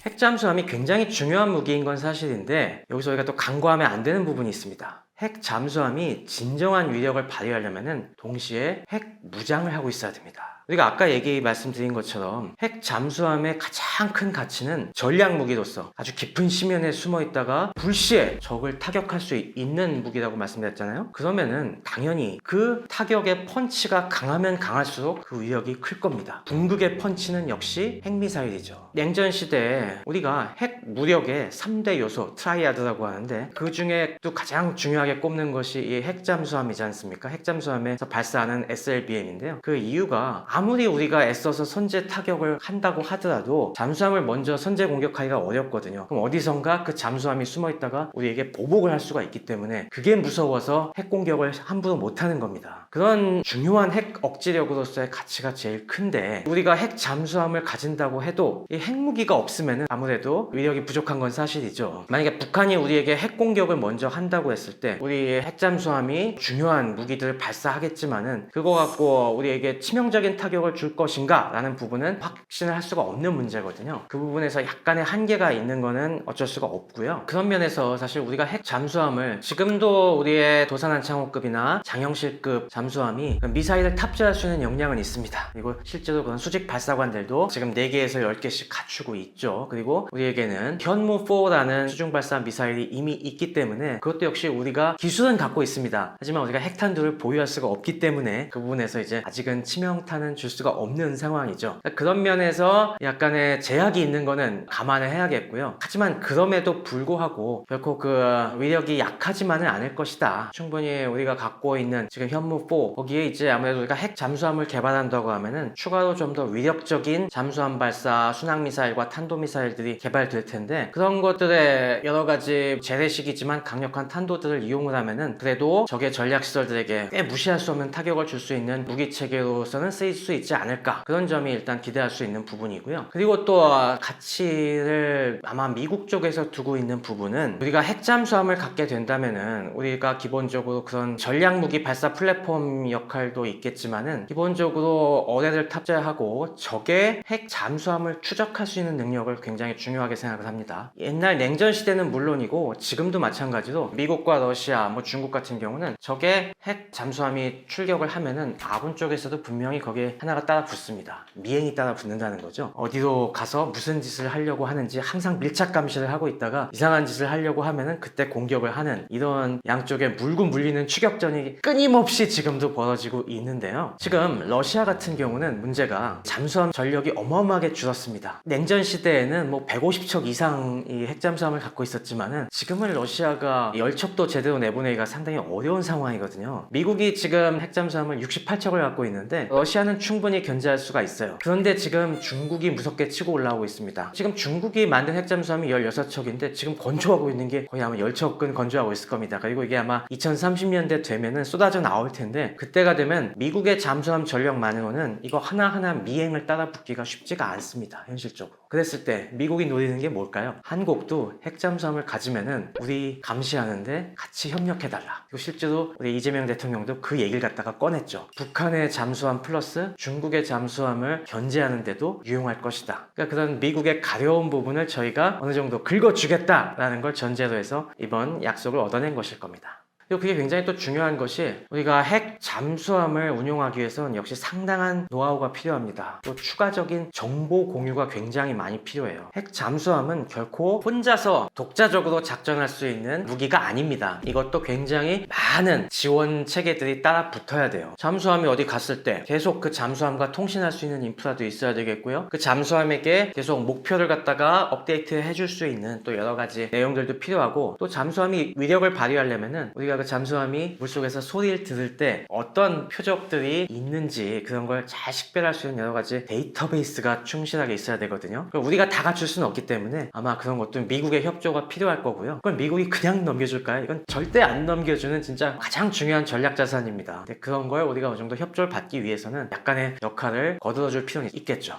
핵잠수함이 굉장히 중요한 무기인 건 사실인데 여기서 우리가 또 간과하면 안 되는 부분이 있습니다. 핵 잠수함이 진정한 위력을 발휘하려면 동시에 핵 무장을 하고 있어야 됩니다. 우리가 아까 말씀드린 것처럼 핵 잠수함의 가장 큰 가치는 전략 무기로서 아주 깊은 심연에 숨어 있다가 불시에 적을 타격할 수 있는 무기라고 말씀드렸잖아요. 그러면은 당연히 그 타격의 펀치가 강하면 강할수록 그 위력이 클 겁니다. 궁극의 펀치는 역시 핵미사일이죠. 냉전 시대에 우리가 핵 무력의 3대 요소 트라이아드라고 하는데 그 중에 또 가장 중요하게 꼽는 것이 이 핵잠수함이지 않습니까? 핵잠수함에서 발사하는 SLBM인데요. 그 이유가 아무리 우리가 애써서 선제 타격을 한다고 하더라도 잠수함을 먼저 선제 공격하기가 어렵거든요. 그럼 어디선가 그 잠수함이 숨어 있다가 우리에게 보복을 할 수가 있기 때문에 그게 무서워서 핵 공격을 함부로 못하는 겁니다. 그런 중요한 핵 억지력으로서의 가치가 제일 큰데 우리가 핵 잠수함을 가진다고 해도 이 핵무기가 없으면 아무래도 위력이 부족한 건 사실이죠. 만약에 북한이 우리에게 핵 공격을 먼저 한다고 했을 때 우리의 핵 잠수함이 중요한 무기들을 발사하겠지만은 그거 갖고 우리에게 치명적인 타격을 줄 것인가 라는 부분은 확신을 할 수가 없는 문제거든요. 그 부분에서 약간의 한계가 있는 거는 어쩔 수가 없고요. 그런 면에서 사실 우리가 핵 잠수함을 지금도 우리의 도산한창호급이나 장영실급 잠수함이 미사일을 탑재할 수 있는 역량은 있습니다. 그리고 실제로 그런 수직 발사관들도 지금 4개에서 10개씩 갖추고 있죠. 그리고 우리에게는 현무4라는 수중발사 미사일이 이미 있기 때문에 그것도 역시 우리가 기술은 갖고 있습니다. 하지만 우리가 핵탄두를 보유할 수가 없기 때문에 그 부분에서 이제 아직은 치명타는 줄 수가 없는 상황이죠. 그런 면에서 약간의 제약이 있는 거는 감안을 해야겠고요. 하지만 그럼에도 불구하고 결코 그 위력이 약하지만은 않을 것이다. 충분히 우리가 갖고 있는 지금 현무4 거기에 이제 아무래도 우리가 핵 잠수함을 개발한다고 하면은 추가로 좀 더 위력적인 잠수함 발사 순항미사일과 탄도미사일들이 개발될 텐데 그런 것들의 여러 가지 재래식이지만 강력한 탄도들을 이용을 하면은 그래도 적의 전략시설들에게 꽤 무시할 수 없는 타격을 줄 수 있는 무기체계로서는 쓰일 수 있지 않을까, 그런 점이 일단 기대할 수 있는 부분이고요. 그리고 또 가치를 아마 미국 쪽에서 두고 있는 부분은 우리가 핵잠수함을 갖게 된다면은 우리가 기본적으로 그런 전략무기 발사 플랫폼 역할도 있겠지만은 기본적으로 어뢰를 탑재하고 적의 핵잠수함을 추적할 수 있는 능력을 굉장히 중요하게 생각을 합니다. 옛날 냉전 시대는 물론이고 지금도 마찬가지로 미국과 러시아, 중국 같은 경우는 적의 핵 잠수함이 출격을 하면은 아군 쪽에서도 분명히 거기에 게 하나가 따라 붙습니다. 미행이 따라 붙는다는 거죠. 어디로 가서 무슨 짓을 하려고 하는지 항상 밀착 감시를 하고 있다가 이상한 짓을 하려고 하면은 그때 공격을 하는, 이런 양쪽에 물고 물리는 추격전이 끊임없이 지금도 벌어지고 있는데요. 지금 러시아 같은 경우는 문제가 잠수함 전력이 어마어마하게 줄었습니다. 냉전 시대에는 뭐 150척 이상의 핵잠수함을 갖고 있었지만은 지금은 러시아가 10척도 제대로 내보내기가 상당히 어려운 상황이거든요. 미국이 지금 핵잠수함을 68척을 갖고 있는데 러시아는 충분히 견제할 수가 있어요. 그런데 지금 중국이 무섭게 치고 올라오고 있습니다. 지금 중국이 만든 핵잠수함이 16척인데 지금 건조하고 있는 게 거의 아마 10척은 건조하고 있을 겁니다. 그리고 이게 아마 2030년대 되면은 쏟아져 나올 텐데, 그때가 되면 미국의 잠수함 전력만으로는 이거 하나하나 미행을 따라 붙기가 쉽지가 않습니다. 현실적으로. 그랬을 때 미국이 노리는 게 뭘까요? 한국도 핵잠수함을 가지면은 우리 감시하는데 같이 협력해달라. 그리고 실제로 우리 이재명 대통령도 그 얘기를 갖다가 꺼냈죠. 북한의 잠수함 플러스 중국의 잠수함을 견제하는데도 유용할 것이다. 그러니까 그런 미국의 가려운 부분을 저희가 어느 정도 긁어주겠다라는 걸 전제로 해서 이번 약속을 얻어낸 것일 겁니다. 그리고 그게 굉장히 또 중요한 것이, 우리가 핵 잠수함을 운용하기 위해서는 역시 상당한 노하우가 필요합니다. 또 추가적인 정보 공유가 굉장히 많이 필요해요. 핵 잠수함은 결코 혼자서 독자적으로 작전할 수 있는 무기가 아닙니다. 이것도 굉장히 많은 지원 체계들이 따라 붙어야 돼요. 잠수함이 어디 갔을 때 계속 그 잠수함과 통신할 수 있는 인프라도 있어야 되겠고요. 그 잠수함에게 계속 목표를 갖다가 업데이트 해줄 수 있는 또 여러 가지 내용들도 필요하고, 또 잠수함이 위력을 발휘하려면은 우리가 그 잠수함이 물속에서 소리를 들을 때 어떤 표적들이 있는지 그런 걸 잘 식별할 수 있는 여러 가지 데이터베이스가 충실하게 있어야 되거든요. 우리가 다 갖출 수는 없기 때문에 아마 그런 것도 미국의 협조가 필요할 거고요. 그걸 미국이 그냥 넘겨줄까요? 이건 절대 안 넘겨주는 진짜 가장 중요한 전략 자산입니다. 근데 그런 걸 우리가 어느 정도 협조를 받기 위해서는 약간의 역할을 거들어줄 필요는 있겠죠.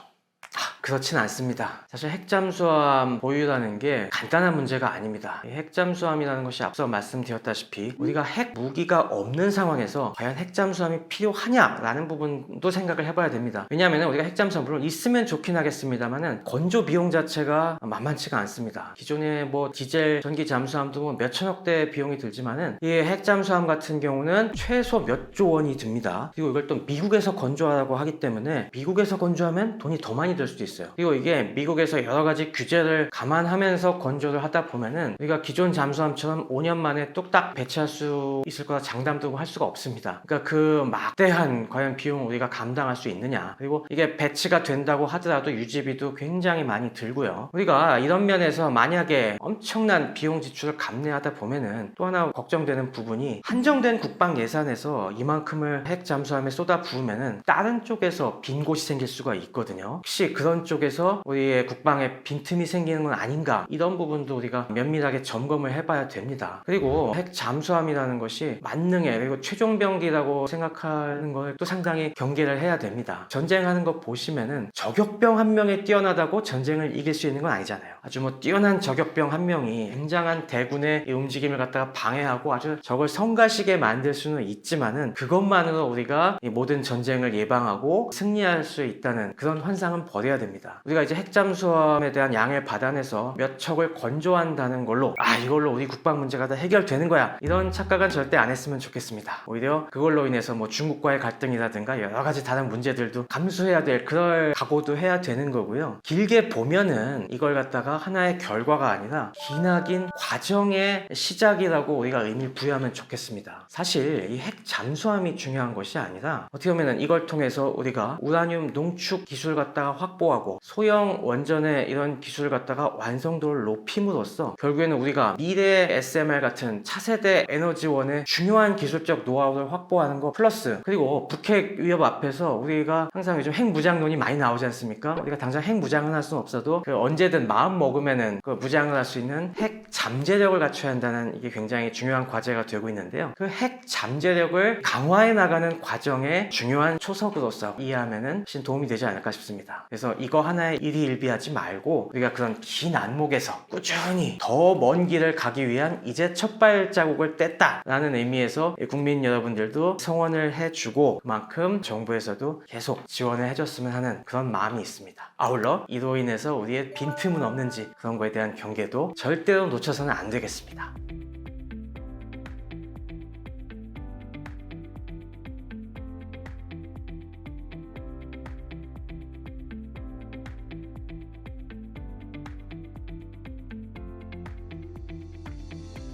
그렇진 않습니다. 사실 핵잠수함 보유라는 게 간단한 문제가 아닙니다. 이 핵잠수함이라는 것이 앞서 말씀드렸다시피 우리가 핵 무기가 없는 상황에서 과연 핵잠수함이 필요하냐라는 부분도 생각을 해봐야 됩니다. 왜냐하면 우리가 핵잠수함 물론 있으면 좋긴 하겠습니다만은 건조 비용 자체가 만만치가 않습니다. 기존의 뭐 디젤 전기 잠수함도 뭐 몇천억대 비용이 들지만은 이 핵잠수함 같은 경우는 최소 몇 조 원이 듭니다. 그리고 이걸 또 미국에서 건조하라고 하기 때문에 미국에서 건조하면 돈이 더 많이 들 수도 있어요. 그리고 이게 미국에서 여러 가지 규제를 감안하면서 건조를 하다 보면은 우리가 기존 잠수함처럼 5년 만에 뚝딱 배치할 수 있을 거라 장담도 할 수가 없습니다. 그러니까 그 막대한 과연 비용을 우리가 감당할 수 있느냐, 그리고 이게 배치가 된다고 하더라도 유지비도 굉장히 많이 들고요. 우리가 이런 면에서 만약에 엄청난 비용 지출을 감내하다 보면은 또 하나 걱정되는 부분이, 한정된 국방 예산에서 이만큼을 핵 잠수함에 쏟아 부으면은 다른 쪽에서 빈 곳이 생길 수가 있거든요. 혹시 그런 쪽에서 우리의 국방에 빈틈이 생기는 건 아닌가, 이런 부분도 우리가 면밀하게 점검을 해봐야 됩니다. 그리고 핵 잠수함이라는 것이 만능의 그리고 최종병기라고 생각하는 걸 또 상당히 경계를 해야 됩니다. 전쟁하는 거 보시면은 저격병 한 명이 뛰어나다고 전쟁을 이길 수 있는 건 아니잖아요. 아주 뭐 뛰어난 저격병 한 명이 굉장한 대군의 움직임을 갖다가 방해하고 아주 적을 성가시게 만들 수는 있지만은 그것만으로 우리가 이 모든 전쟁을 예방하고 승리할 수 있다는 그런 환상은 버려야 됩니다. 우리가 이제 핵잠수함에 대한 양을 받아내서 몇 척을 건조한다는 걸로 이걸로 우리 국방 문제가 다 해결되는 거야, 이런 착각은 절대 안 했으면 좋겠습니다. 오히려 그걸로 인해서 뭐 중국과의 갈등이라든가 여러 가지 다른 문제들도 감수해야 될 그럴 각오도 해야 되는 거고요. 길게 보면은 이걸 갖다가 하나의 결과가 아니라 기나긴 과정의 시작이라고 우리가 의미를 부여하면 좋겠습니다. 사실 이 핵 잠수함이 중요한 것이 아니라 어떻게 보면은 이걸 통해서 우리가 우라늄 농축 기술 갖다가 확보하고 소형 원전의 이런 기술을 갖다가 완성도를 높임으로써 결국에는 우리가 미래 SMR 같은 차세대 에너지원의 중요한 기술적 노하우를 확보하는 거 플러스, 그리고 북핵 위협 앞에서 우리가 항상 요즘 핵무장론이 많이 나오지 않습니까? 우리가 당장 핵무장을 할 수는 없어도 언제든 마음 먹으면은 그 무장을 할 수 있는 핵 잠재력을 갖춰야 한다는, 이게 굉장히 중요한 과제가 되고 있는데요. 그 핵 잠재력을 강화해 나가는 과정의 중요한 초석으로서 이해하면은 훨씬 도움이 되지 않을까 싶습니다. 그래서 이거 하나에 일희일비하지 말고 우리가 그런 긴 안목에서 꾸준히 더 먼 길을 가기 위한 이제 첫 발자국을 뗐다라는 의미에서 국민 여러분들도 성원을 해주고 그만큼 정부에서도 계속 지원을 해줬으면 하는 그런 마음이 있습니다. 아울러 이로 인해서 우리의 빈틈은 없는지 그런 거에 대한 경계도 절대로 놓쳐서는 안 되겠습니다.